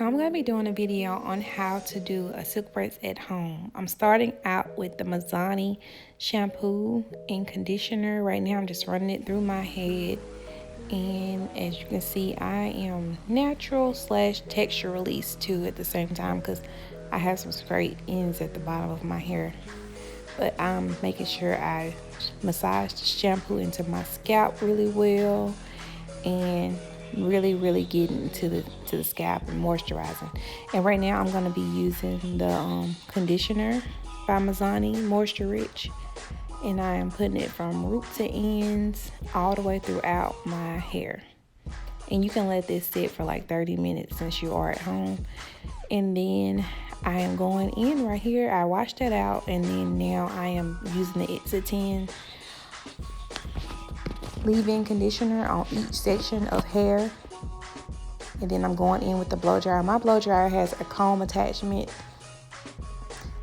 So I'm going to be doing a video on how to do a Silkpress at home. I'm starting out with the Mizani shampoo and conditioner. Right now I'm just running it through my head. And as you can see, I am natural / texture release too at the same time because I have some straight ends at the bottom of my hair. But I'm making sure I massage the shampoo into my scalp really well and really getting to the scalp and moisturizing. And right now I'm going to be using the conditioner by Mizani Moisture Rich, and I am putting it from root to ends all the way throughout my hair. And you can let this sit for like 30 minutes since you are at home. And then I am going in right here. I washed that out, and then now I am using the It's-A-10 leave-in conditioner on each section of hair. And then I'm going in with the blow dryer. My blow dryer has a comb attachment.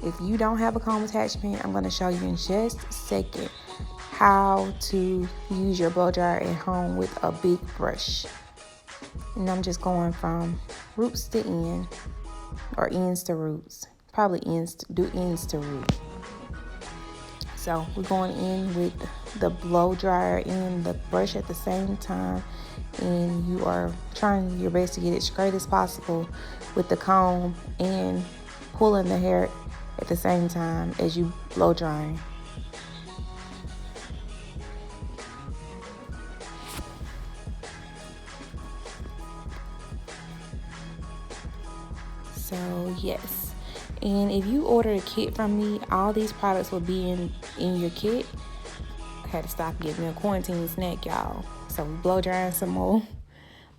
If you don't have a comb attachment, I'm going to show you in just a second how to use your blow dryer at home with a big brush. And I'm just going from roots to end, or ends to roots. Probably ends to root. So we're going in with the blow dryer and the brush at the same time, and you are trying your best to get it straight as possible with the comb and pulling the hair at the same time as you blow drying. So yes. And if you order a kit from me, all these products will be in your kit. I had to stop getting me a quarantine snack, y'all. So we blow drying some more.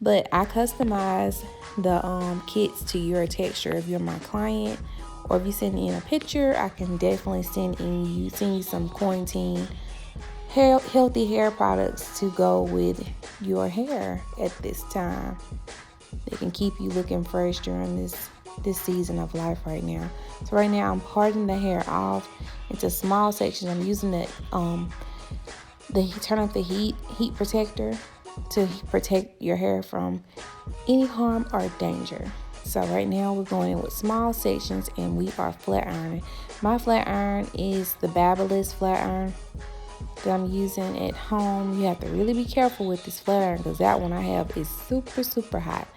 But I customize the kits to your texture. If you're my client, or if you send in a picture, I can definitely send you some quarantine healthy hair products to go with your hair at this time. They can keep you looking fresh during this season of life right now. So right now I'm parting the hair off into small sections. I'm using turn up the heat protector to protect your hair from any harm or danger. So right now we're going in with small sections, and we are flat ironing. My flat iron is the Babyliss flat iron that I'm using at home. You have to really be careful with this flat iron because that one I have is super hot.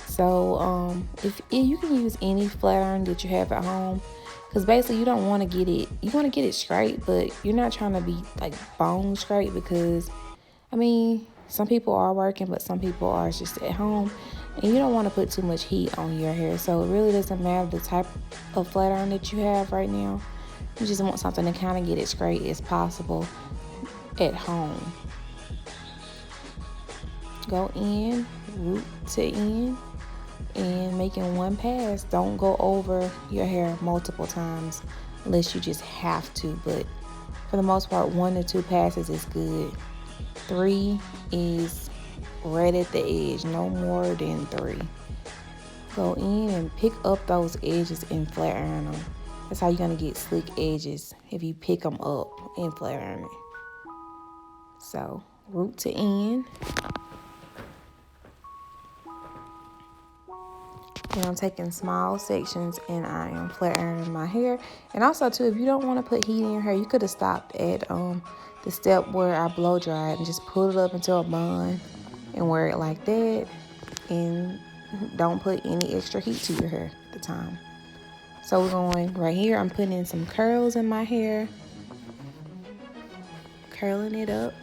So if you can use any flat iron that you have at home, because basically you don't want to get it, you want to get it straight, but you're not trying to be like bone straight, because I mean, some people are working, but some people are just at home, and you don't want to put too much heat on your hair. So it really doesn't matter the type of flat iron that you have right now. You just want something to kind of get it straight as possible at home. Go in, root to end, and making one pass. Don't go over your hair multiple times unless you just have to, but for the most part 1 to 2 passes is good. 3 is right at the edge, no more than 3. Go in and pick up those edges and flat iron them. That's how you're gonna get slick edges, if you pick them up and flat iron it. So root to end. And I'm taking small sections and I am flat ironing my hair. And also too, if you don't want to put heat in your hair, you could have stopped at the step where I blow dried and just pull it up into a bun and wear it like that, and don't put any extra heat to your hair at the time. So we're going right here, I'm putting in some curls in my hair, curling it up,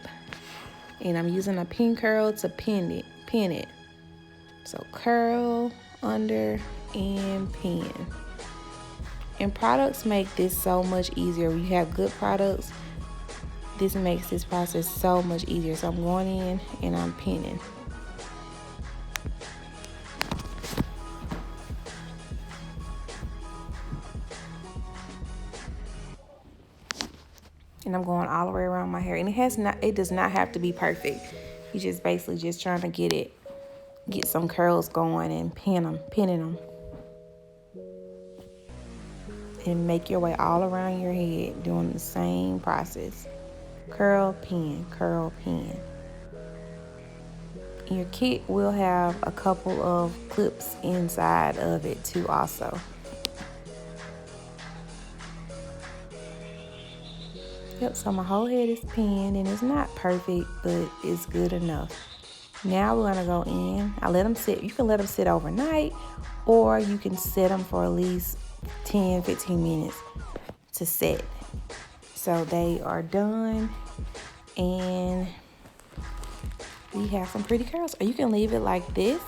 and I'm using a pin curl to pin it. So curl, under, and pin. And products make this so much easier. When you have good products, this makes this process so much easier. So I'm going in and I'm pinning. And I'm going all the way around my hair. And it does not have to be perfect. You just basically just trying to get some curls going and pinning them. And make your way all around your head doing the same process. Curl, pin, curl, pin. Your kit will have a couple of clips inside of it too also. Yep, so my whole head is pinned and it's not perfect, but it's good enough. Now we're gonna go in. I let them sit. You can let them sit overnight, or you can set them for at least 10-15 minutes to set. So they are done, and we have some pretty curls. Or you can leave it like this,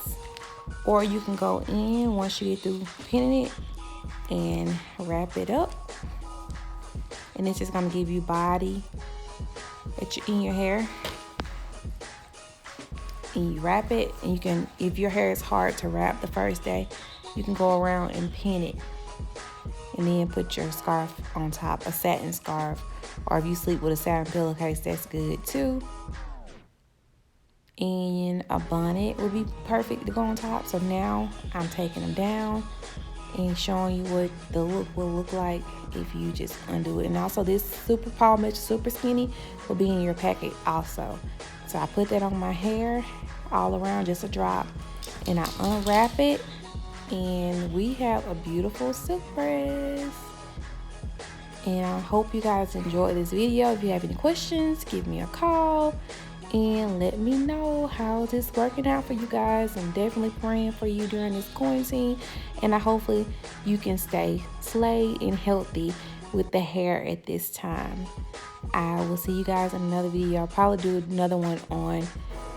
or you can go in once you get through pinning it and wrap it up. And it's just gonna give you body in your hair. And you wrap it, and you can, if your hair is hard to wrap the first day, you can go around and pin it. And then put your scarf on top, a satin scarf. Or if you sleep with a satin pillowcase, that's good too. And a bonnet would be perfect to go on top. So now I'm taking them down and showing you what the look will look like if you just undo it. And also this Super Paw Mitchell Super Skinny will be in your packet also. So I put that on my hair all around, just a drop, and I unwrap it, and we have a beautiful silk press. And I hope you guys enjoyed this video. If you have any questions, give me a call and let me know how this working out for you guys. I'm definitely praying for you during this quarantine, and hopefully you can stay slay and healthy with the hair at this time. I will see you guys in another video. I'll probably do another one on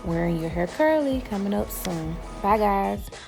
wearing your hair curly coming up soon. Bye guys.